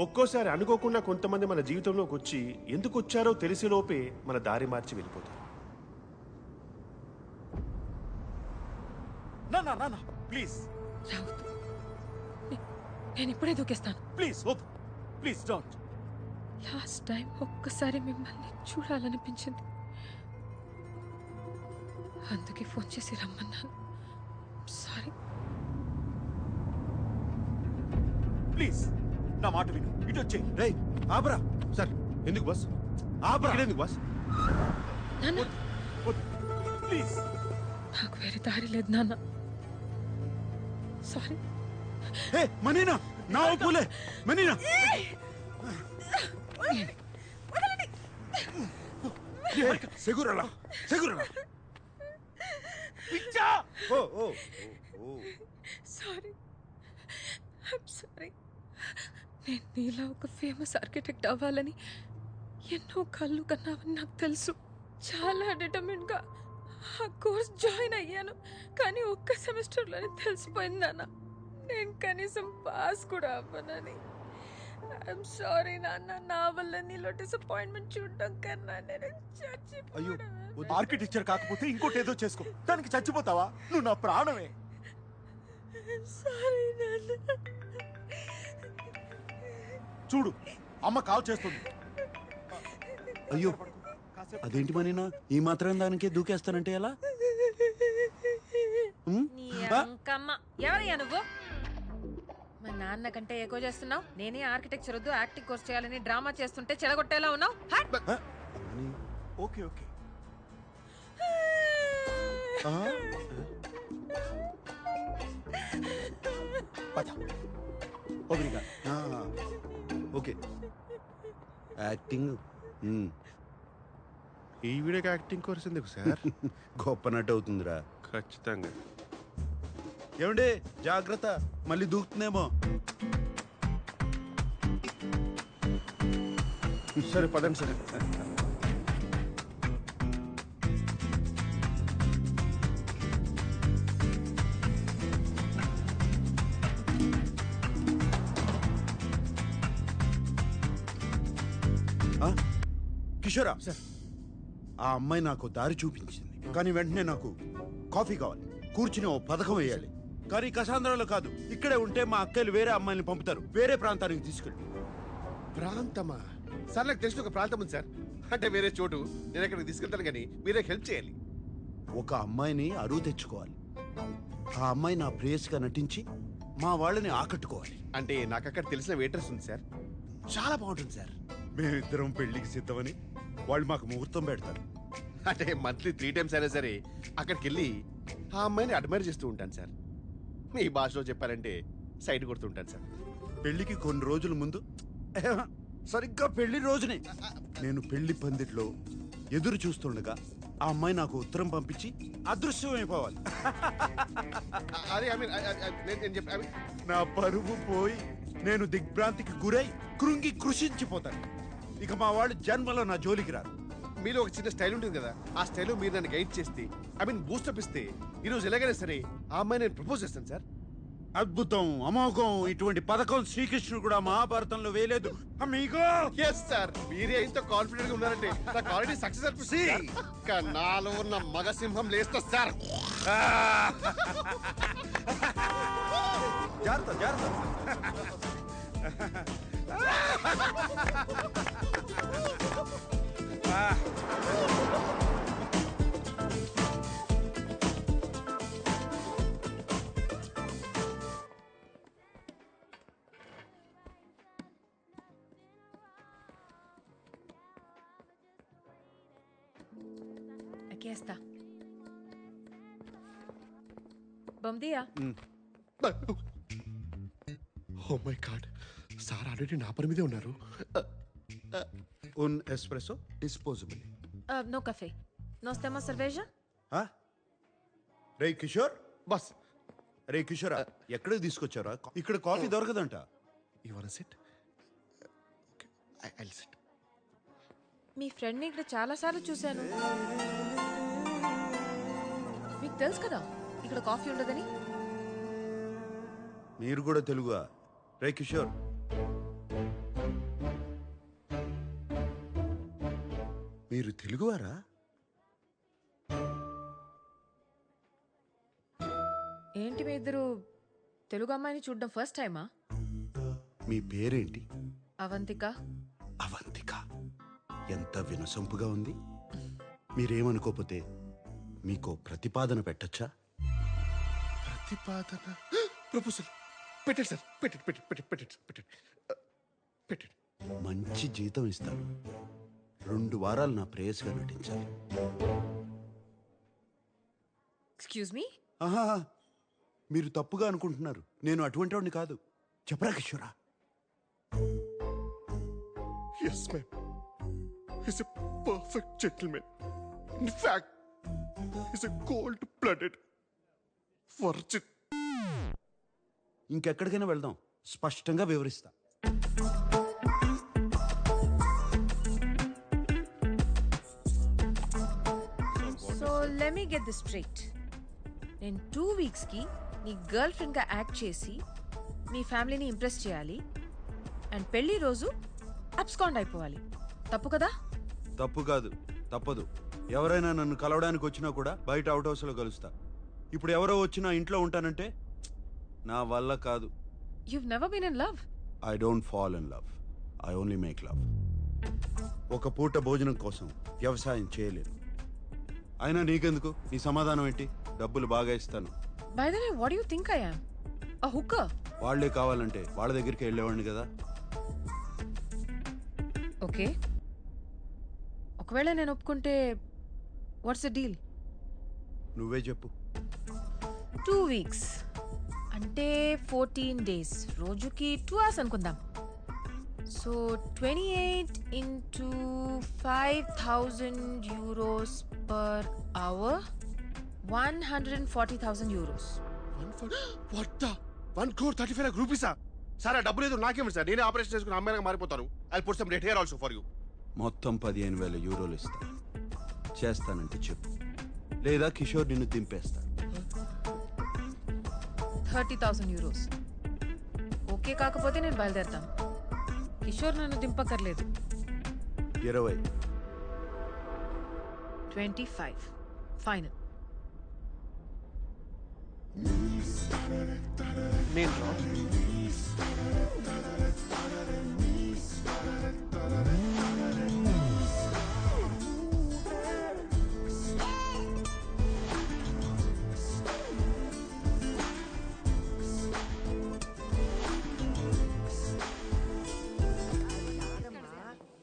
ఒక్కోసారి అనుకోకుండా కొంతమంది మన జీవితంలోకి వచ్చి ఎందుకు వచ్చారో తెలిసేలోపే మన దారి మార్చి వెళ్ళిపోతారు. నా ప్లీజ్ రావద్దు. నేను ఇప్పుడే దూకేస్తాను. ప్లీజ్ వద్దు, ప్లీజ్ డోంట్. లాస్ట్ టైం ఒక్కసారి మిమ్మల్ని చూడాలనిపించింది, అందుకే ఫోన్ చేసి రమ్మన్నాను. సారీ. ప్లీజ్ నా మాట విను, ఇటు వచ్చే. రేయ్ ఆపరా. సార్ ఎందుకు బస్ ఆపరా? ఎందుకు బస్? నాన్న, ప్లీజ్. నాకు వేరే దారి లేదు నాన్న. సారీ. హే మనీనా, నా ఒప్పులే మనీనా. సెగురలా సెగురలా. పిచ్చా. ఓ ఓ ఓ. Sorry, I'm sorry. నేను నీలా ఒక ఫేమస్ ఆర్కిటెక్ట్ అవ్వాలని ఎన్నో కళ్ళు కన్నావని నాకు తెలుసు. చాలా డిటర్మిన్గా ఆ కోర్స్ జాయిన్ అయ్యాను. కానీ ఒక్క సెమిస్టర్లోనే తెలిసిపోయింది నాన్న, నేను కనీసం పాస్ కూడా అవ్వనని. ఐఎమ్ సారీ నాన్న. నా వల్ల నీలో డిసప్పాయింట్మెంట్ చూడడం కన్నా నేను చచ్చిపోవడం. ఆర్కిటెక్చర్ కాకపోతే ఇంకోటి ఏదో చేసుకో, దానికి చచ్చిపోతావా? నువ్వు నా ప్రాణమే. సారీ నాన్న. చూడు, అమ్మ కాల్ చేస్తుంది. అయ్యో, అదేంటి మనీనా ఈ మాత్రం దానికే దూకేస్తానంటే ఎలా? నీ అంకమ్మ. ఎవరయ్యా నువ్వు? మా నాన్న కంటే ఎక్కువ చేస్తున్నావు. నేనే ఆర్కిటెక్చర్ వద్దు యాక్టింగ్ కోర్స్ చేయాలని డ్రామా చేస్తుంటే చెడగొట్టేలా ఉన్నావు. Okay okay. ఓకే, యాక్టింగ్ ఈ వీడియోకి యాక్టింగ్ కోర్స్ ఎందుకు సార్? గొప్ప నటు అవుతుందిరా. ఖచ్చితంగా. ఏమండి జాగ్రత్త, మళ్ళీ దూకుతుందేమో. సరే పదండి సరే. కిషోరా సార్, ఆ అమ్మాయి నాకు దారి చూపించింది, కానీ వెంటనే నాకు కాఫీ కావాలి, కూర్చుని ఓ పథకం వేయాలి. కానీ కసాంధ్రాలో కాదు, ఇక్కడే ఉంటే మా అక్కలు వేరే అమ్మాయిని పంపుతారు, వేరే ప్రాంతానికి తీసుకెళ్ళి. ప్రాంతమా సార్? నాకు తెలిసిన ఒక ప్రాంతం ఉంది సార్. అంటే వేరే చోటు. నేను అక్కడికి తీసుకెళ్తాను, కానీ మీరే హెల్ప్ చేయాలి. ఒక అమ్మాయిని అరువు తెచ్చుకోవాలి. ఆ అమ్మాయి నా ప్రేయస్గా నటించి మా వాళ్ళని ఆకట్టుకోవాలి. అంటే నాకు అక్కడ తెలిసిన వెయిటర్స్ ఉంది సార్, చాలా బాగుంటుంది సార్. మేమిద్దరం పెళ్లికి సిద్ధమని వాళ్ళు మాకు ముహూర్తం పెడతారు. అంటే మంత్లీ 3 times అయినా సరే అక్కడికి వెళ్ళి ఆ అమ్మాయిని అడ్మైర్ చేస్తూ ఉంటాను సార్. మీ భాషలో చెప్పాలంటే సైడ్ కొడుతుంటాను సార్. పెళ్లికి కొన్ని రోజుల ముందు, సరిగ్గా పెళ్లి రోజునే నేను పెళ్లి పందిట్లో ఎదురు చూస్తుండగా ఆ అమ్మాయి నాకు ఉత్తరం పంపించి అదృశ్యమైపోవాలి. అదే ఐ మీన్ నేను చెప్పి నా పరువు పోయి నేను దిగ్భ్రాంతికి గురై కృంగి కృషించిపోతాను. ఇక మా వాళ్ళు జన్మలో నా జోలికి రారు. మీలో ఒక చిన్న స్టైల్ ఉంటుంది కదా, ఆ స్టైల్లో మీరు నన్ను గైడ్ చేస్తే, ఐ మీన్ బూస్టప్ ఇస్తే, ఈరోజు ఎలాగైనా సరే ఆ అమ్మాయి నేను ప్రపోజ్ చేస్తాను సార్. అద్భుతం, అమోఘం. ఇటువంటి పథకం శ్రీకృష్ణుడు కూడా మహాభారతంలో వేయలేదు. అమ్మీగో. ఎస్ సార్, మీరే ఇంత కాన్ఫిడెంట్ గా ఉన్నారంటే నాకు ఆల్రెడీ సక్సెస్ అనిపిస్తుంది. నాలో ఉన్న మగ సింహం లేస్తా సార్. జాగ్రత్త జాగ్రత్త. Aquí está. Bom dia. Oh my God, sir already నా పని మీదే ఉన్నారు. Un espresso disposable. No café. Nós temos cerveja? రే కిషోర్. బస్ రే కిషోర్, ఎక్కడికి తీసుకొచ్చారా? ఇక్కడ కాఫీ దొరకదంట. You want sit? Okay, I'll sit. మీ ఫ్రెండ్ని ఇక్కడ చాలాసార్లు చూశాను. మీకు తెలుసు కదా ఇక్కడ కాఫీ ఉండదని. మీరు కూడా తెలుగుగా? రే కిషోర్, మీరు తెలుగువారా? ఏంటి మీ ఇద్దరు తెలుగు అమ్మాయిని చూడడం ఫస్ట్ టైమా? మీ పేరేంటి? అవంతిక. అవంతిక. ఎంత వినసొంపుగా ఉంది. మీరేమనుకోపోతే మీకో ప్రతిపాదన పెట్టచ్చా? ప్రతిపాదన ప్రపోజల్ పెట్టండి సార్. పెట్టండి. మంచి జీతం ఇస్తాను. 2 వారాలు నా ప్రేయస్గా నటించాలి. Excuse me. ఆహా, మీరు తప్పుగా అనుకుంటున్నారు. నేను అటువంటి వాడిని కాదు. చెప్పరా కిషోరా? Yes ma'am. He's a perfect gentleman. In fact, he's a cold-blooded virgin. ఇంకెక్కడికైనా వెళ్దాం, స్పష్టంగా వివరిస్తా. So let me get this straight. నేను 2 వీక్స్కి నీ గర్ల్ ఫ్రెండ్గా యాక్ట్ చేసి మీ ఫ్యామిలీని ఇంప్రెస్ చేయాలి అండ్ పెళ్లి రోజు అబ్స్కాండ్ అయిపోవాలి. తప్పు కదా? తప్పు కాదు, తప్పదు. ఎవరైనా నన్ను కలవడానికి వచ్చినా కూడా బయట అవుట్ హౌస్లో కలుస్తా. ఇప్పుడు ఎవరో వచ్చినా ఇంట్లో ఉంటానంటే నా వల్ల కాదు. You've never been in love? I don't fall in love, I only make love. ఒక పూట భోజనం కోసం వ్యవసాయం చేయలేను. అయినా నీకెందుకు? నీ సమాధానం ఏంటి? డబ్బులు బాగా ఇస్తాను. By the way, what do you think I am? A hooker? వాళ్లే కావాలంటే వాళ్ళ దగ్గరికి వెళ్ళేవాడిని కదా. ఓకే, ఒకవేళ నేను ఒప్పుకుంటే వాట్స్ ద డీల్? నువ్వే చెప్పు. 2 వీక్స్ అంటే 14 డేస్, రోజుకి 2 hours అనుకుందాం. So 28 into 5,000 euros per hour, 140,000 euros. What the? 1,35 lakh rupees? Sir ఆ డబ్బులు ఏదో నాకేమి సార్, నేనే ఆపరేషన్ చేసుకుని అమ్మాయిగా మారిపోతాను. I put some red hair also for you. మొత్తం 15,000 యూరోలు ఇస్తాను. చేస్తానంటే చెప్పు, లేదా కిషోర్ నిన్ను దింపేస్తాను. 30,000 euros. ఓకే కాకపోతే నేను బయలుదేరుతాను. కిషోర్ నన్ను దింపక్కర్లేదు. 20. 25 ఫైనల్. నేను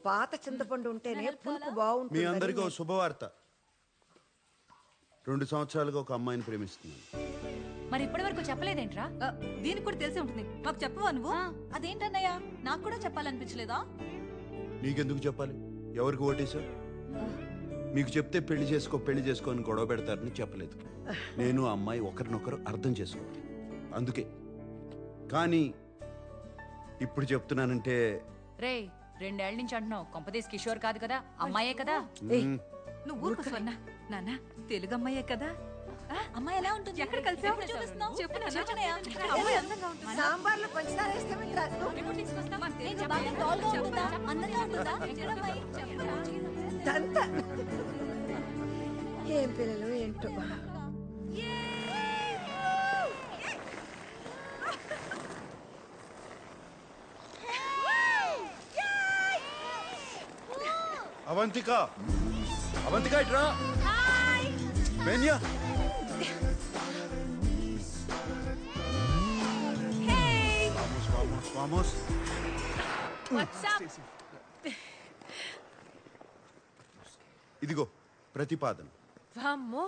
పాత చింతపండు ఉంటేనే పులుపు మీ బాగుంటుంది. అందరికీ ఓ శుభవార్త. 2 సంవత్సరాలుగా ఒక అమ్మాయిని ప్రేమిస్తున్నాను. మరి ఇప్పటి వరకు చెప్పలేదేంట్రా? దీనికి కూడా తెలిసే ఉంటుంది. మాకు చెప్పవా నువ్వు? అదేంటన్నయ్య, నాకు కూడా చెప్పాలనిపించలేదా? నీకెందుకు చెప్పాలి? ఎవరికి ఓటేశావు? మీకు చెప్తే పెళ్లి చేసుకో అని గొడవ పెడతారని చెప్పలేదు. నేను ఆ అమ్మాయి ఒకరినొకరు అర్థం చేసుకోవాలి, అందుకే. కానీ ఇప్పుడు చెప్తున్నానంటే రే, 2 ఏళ్ల నుంచి అంటున్నావు. కొంపదీస్ కిషోర్ కాదు కదా, అమ్మాయే కదా? నువ్వు ఊరుకో స్వర్ణ. నాన్న తెలుగు అమ్మాయే కదా. అమ్మాయి ఎలా ఉంటుంది? ఎక్కడ కలిసావు? చూపిస్తున్నావు? చెప్పు నాన్న. చెప్పనయ్య. అమ్మాయి అందంగా ఉంటుంది. సాంబార్లో పంచదార వేస్తామంటే ఎప్పుడు తీసుకొస్తావు? మాకు తెలియదు. ఏంటి, బాగా టాల్గా ఉంటుందా? అందంగా ఉంటుందా? ఎక్కడ అమ్మాయి? దంత ఏం పిల్లలు ఏంటో. అవంతిక, అవంతిక ఇట్రా. బెన్యా, vamos, vamos. ఇదిగో ప్రతిపాదన. వామ్మో,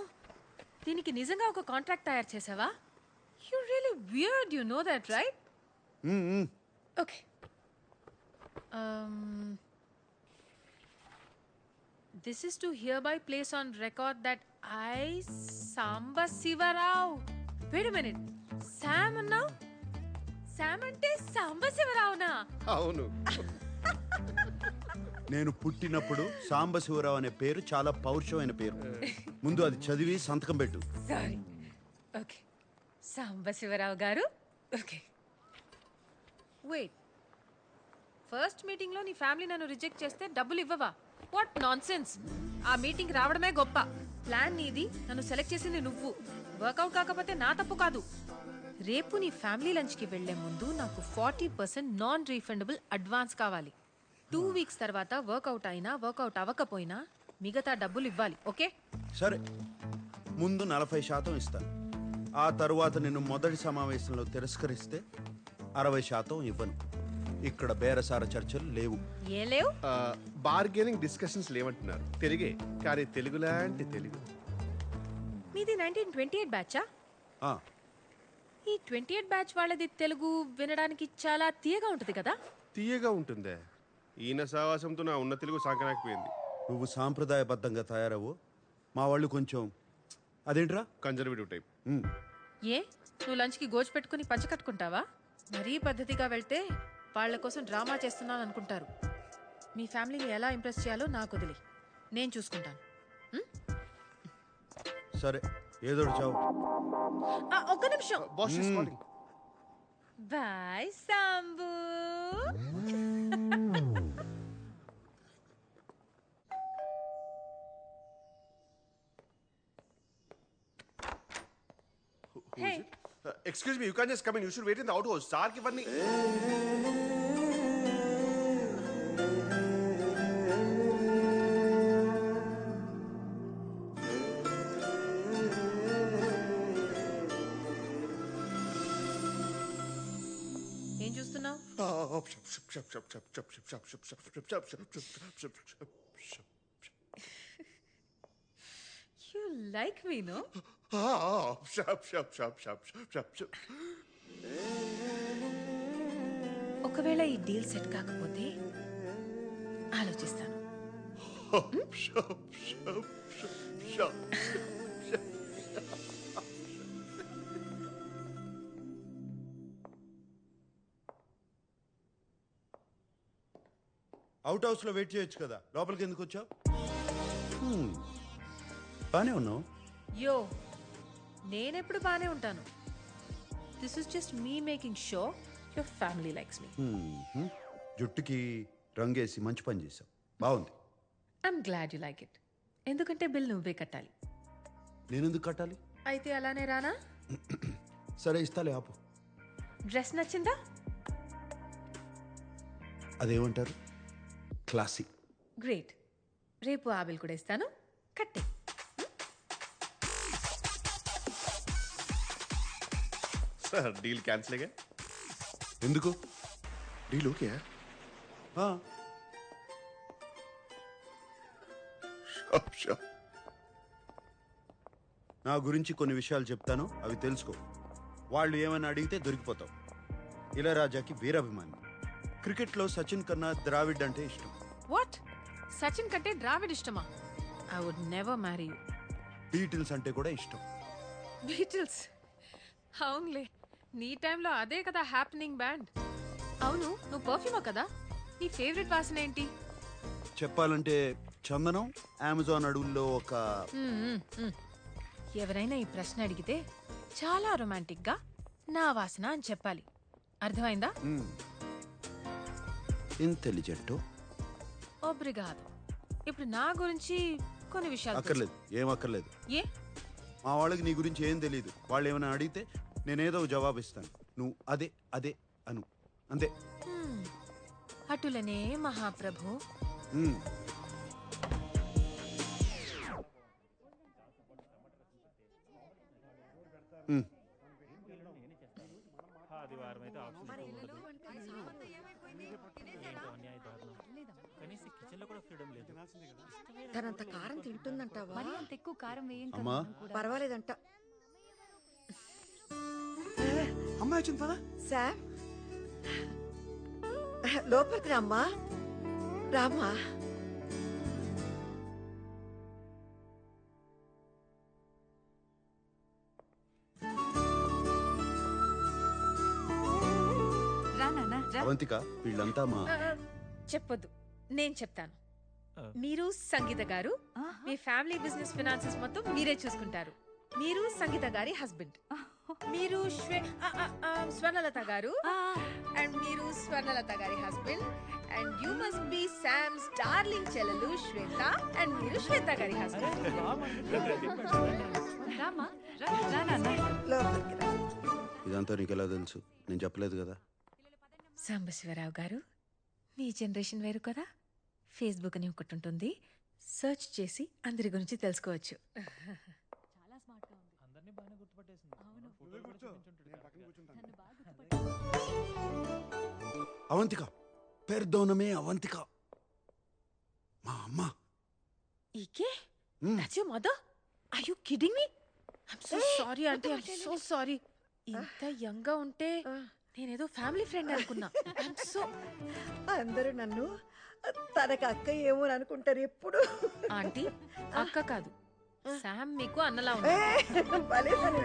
దీనికి నిజంగా ఒక కాంట్రాక్ట్ తయారు చేసావా? You really weird, you know that right? Okay. This is to hereby place on record that I, Samba Sivarao. Wait a minute. Sam now? Sam ante Samba Sivarao na? అవును. నేను పుట్టినప్పుడు సాంబశివరావు అనే పేరు చాలా పౌరుషమైన పేరు. ముందు అది చదివి సంతకం పెట్టు. Sorry. Okay. Samba Sivarao garu. Okay. Wait. First meeting లో నీ ఫ్యామిలీ నన్ను రిజెక్ట్ చేస్తే డబ్బులు ఇవ్వవా? What nonsense. ఆ మీటింగ్ రావడమే గొప్ప. ప్లాన్ నీది, నన్ను సెలెక్ట్ చేసింది నువ్వు. వర్కౌట్ కాకపోతే నా తప్పు కాదు. రేపు నీ ఫ్యామిలీ లంచ్కి వెళ్లే ముందు నాకు 40% నాన్ రీఫండబుల్ అడ్వాన్స్ కావాలి. 2 వీక్స్ తర్వాత వర్కౌట్ అయినా వర్కౌట్ అవ్వకపోయినా మిగతా డబ్బులు ఇవ్వాలి. ఓకే? సరే, ముందు 40% ఇస్తాను. ఆ తరువాత నిన్ను మొదటి సమావేశంలో తిరస్కరిస్తే 60% ఇవ్వను. ఇక్కడ బేరసార చర్చలు లేవు. ఏం లేవు? బార్గెనింగ్ డిస్కషన్స్ లేవంటున్నారు. తెలుగే, కానీ తెలుగు లాంటి తెలుగు. మీది 1928 బ్యాచా? ఆ, ఈ 28 బ్యాచ్ వాళ్ళది తెలుగు వినడానికి చాలా తీయగా ఉంటుంది కదా. తీయగా ఉంటుందే. ఈయన సావాసంతో నా ఉన్న తెలుగు సాగనాకపోయింది. నువ్వు సాంప్రదాయబద్ధంగా తయారవు, మా వాళ్ళు కొంచెం అదేంట్రా కన్జర్వేటివ్ టైప్. ఉమ్, ఏ, నువ్వు లంచ్కి గోజు పెట్టుకుని పంచ కట్టుకుంటావా? మరీ పద్ధతిగా వెళ్తే వాళ్ళ కోసం డ్రామా చేస్తున్నాను అనుకుంటారు. మీ ఫ్యామిలీని ఎలా ఇంప్రెస్ చేయాలో నాకు వదిలి, నేను చూసుకుంటాను. సరే, ఏదో ఒకటి చావు. ఒక్క నిమిషం. Boss is calling. Bye Sambu. Hey. Excuse me, you can't just come in. You should wait in the outhouse. Sir ki vanni. ఏం చూస్తున్నావు? You like me no? ఒకవేళ ఈ డీల్ సెట్ కాకపోతే ఆలోచిస్తాను. అవుట్ హౌస్ లో వెయిట్ చేయొచ్చు కదా, లోపలికి ఎందుకు వచ్చావు? బానే ఉన్నావు. యో, నేనెప్పుడు బానే ఉంటాను. This is just me making show your family likes me. జుట్టుకి రంగేసి మంచి పని చేసావు, బాగుంది. I'm glad you like it. ఎందుకంటే బిల్ నువ్వే కట్టాలి. నేనెందుకు కట్టాలి? అయితే అలానే రానా? సరే, ఇస్తాలే, ఆపు. డ్రెస్ నచ్చిందా? అదేమంటారు, క్లాసిక్. గ్రేట్. రేపు ఆ బిల్ కూడా ఇస్తాను, కట్టే. Sir deal cancel. ఎందుకు? Deal okay. ఆ, నా గురించి కొన్ని విషయాలు చెప్తాను, అవి తెలుసుకో. వాళ్ళు ఏమైనా అడిగితే దొరికిపోతావు. ఇళయరాజాకి వీరాభిమాని. క్రికెట్లో సచిన్ కన్నా ద్రావిడ్ అంటే ఇష్టం. వాట్? సచిన్ కంటే ద్రావిడ్ ఇష్టమా? I would never marry you. Beatles అంటే కూడా ఇష్టం. బీటిల్స్? అవునులే, నీ టైంలో అదే కదా హ్యాపెనింగ్ బ్యాండ్. అవును, నువ్వు పర్ఫ్యూమా కదా? నీ ఫేవరెట్ వాసన ఏంటి? చెప్పాలంటే చందనం. అమెజాన్ అడవుల్లో ఒక ఎవరైనా ఈ ప్రశ్న అడిగితే చాలా రొమాంటిక్ గా నా వాసన అని చెప్పాలి. అర్థమైందా? ఇంటెలిజెంట్. ఒబ్రిగాదు. ఇప్పుడు నా గురించి కొన్ని విషయాలు అక్కర్లేదు, ఏం అక్కర్లేదు. ఏ? మా వాళ్ళకి నీ గురించి ఏం తెలియదు. వాళ్ళు ఏమైనా అడిగితే నేనేదో జవాబు ఇస్తాను, నువ్వు అదే అదే అను, అంతే. అటులనే మహాప్రభు. తనంత కారం తింటుందంటావా? మరి అంత ఎక్కువ కారం వేయం అమ్మా, పర్వాలేదంట. అమ్మాయి వచ్చింది పదా. శామ్, లోపలికి రామ్మా. రామ్మా. రా నాన్న రా. అవంతిక, వీళ్ళంతా మా చెప్పొద్దు, నేను చెప్తాను. మీరు సంగీత గారు, మీ ఫ్యామిలీ బిజినెస్ ఫినాన్సెస్ మొత్తం మీరే చూసుకుంటారు. మీరు సంగీత గారి హస్బెండ్. మీరు స్వర్ణలత గారు అండ్ మీరు స్వర్ణలత గారి husband and you must be Sam's darling చెల్లెలు శ్వేత అండ్ మీరు శ్వేత గారి హస్బెండ్. రామా రా రా నాన్న. లోపలికి రా. ఇదంతా నీకు ఎలా తెలుసు? నేను చెప్పలేదు కదా. సాంబశివరావు గారు, మీ జనరేషన్ వేరు కదా. ఫేస్బుక్ అని ఒకటి ఉంటుంది, సెర్చ్ చేసి అందరి గురించి తెలుసుకోవచ్చు. అవంతిక, పెర్దోనమే అవంతిక, మా అమ్మ. ఈకే that's your mother? Are you kidding me? I'm so sorry aunty, I'm so sorry. ఇంత యంగ్ గా ఉంటే నేనేదో ఫ్యామిలీ ఫ్రెండ్ అనుకున్నా. ఐమ్ సో అందరూ నన్ను తనకు అక్క ఏమో అని అనుకుంటారు ఎప్పుడు. ఆంటీ అక్క కాదు, శామ్ మీకు అన్నలా ఉంది. భలే తనే.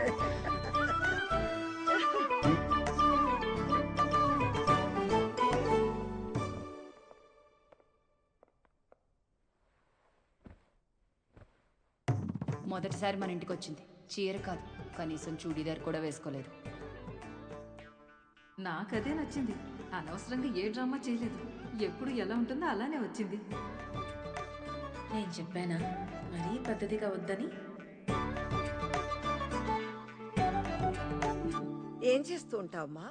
మొదటిసారి మన ఇంటికి వచ్చింది. చీర కాదు, కనీసం చూడీదార్ కూడా వేసుకోలేదు. నాకదే నచ్చింది. అనవసరంగా ఏ డ్రామా చేయలేదు. ఎప్పుడు ఎలా ఉంటుందో అలానే వచ్చింది. నేను చెప్పానా మరీ పద్ధతిగా వద్దని? ఏం చేస్తూ ఉంటావమ్మా?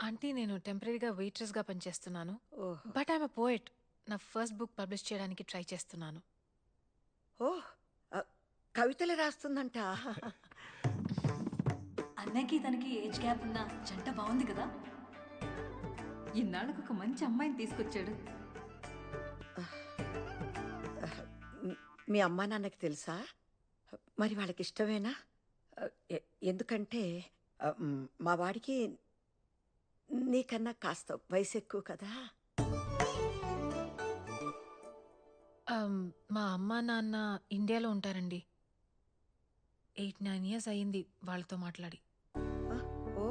ఆంటీ నేను టెంపరీగా వెయిట్రెస్ గా పనిచేస్తున్నాను. ఓహ్ బట్ ఐఎమ్ అ పోయెట్. నా ఫస్ట్ బుక్ పబ్లిష్ చేయడానికి ట్రై చేస్తున్నాను. ఓహ్ కవితలు రాస్తుందంట. అన్నకి తనకి ఏజ్ గ్యాప్ ఉన్న జంట బాగుంది కదా. ఇన్నాళ్ళకు ఒక మంచి అమ్మాయిని తీసుకొచ్చాడు. మీ అమ్మా నాన్నకి తెలుసా? మరి వాళ్ళకి ఇష్టమేనా? ఎందుకంటే మా వాడికి నీకన్నా కాస్త వయసు ఎక్కువ కదా. మా అమ్మ నాన్న ఇండియాలో ఉంటారండి. 8-9 years అయ్యింది వాళ్ళతో మాట్లాడి. ఓ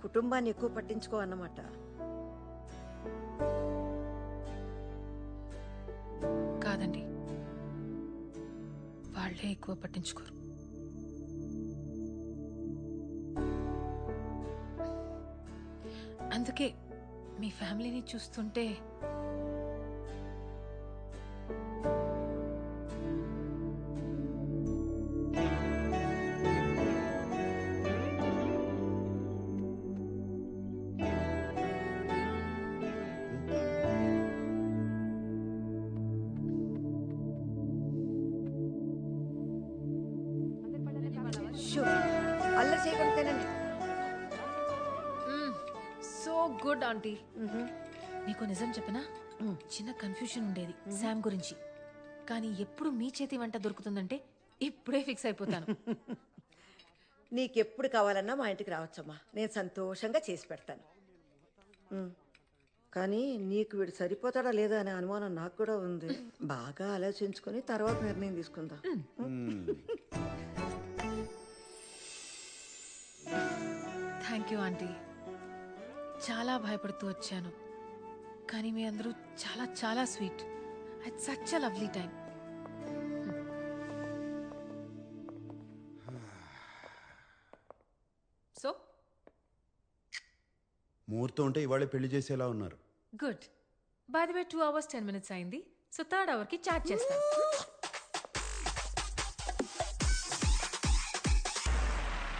కుటుంబాన్ని ఎక్కువ పట్టించుకో అన్నమాట. కాదండి, వాళ్ళే ఎక్కువ పట్టించుకోరు. అందుకే మీ ఫ్యామిలీని చూస్తుంటే అల్లరి చేయకుండా తినండి. So good aunty. నీకు నిజం చెప్పనా, చిన్న కన్ఫ్యూషన్ ఉండేది శామ్ గురించి. కానీ ఎప్పుడు మీ చేతి వంట దొరుకుతుందంటే ఇప్పుడే ఫిక్స్ అయిపోతాను. నీకెప్పుడు కావాలన్నా మా ఇంటికి రావచ్చమ్మా, నేను సంతోషంగా చేసి పెడతాను. కానీ నీకు వీడు సరిపోతాడా లేదా అనే అనుమానం నాకు కూడా ఉంది. బాగా ఆలోచించుకొని తర్వాత నిర్ణయం తీసుకుందాం. Thank you aunty. చాలా భయపడుతూ వచ్చాను, కానీ మీ అందరూ చాలా చాలా sweet. It's such a lovely time. So ముహూర్తం ఉంటే ఇవాళే పెళ్లి చేసేలా ఉన్నారు. Good. By the way 2 hours 10 minutes అయింది. సో 3rd hourకి చార్జ్ చేస్తాను.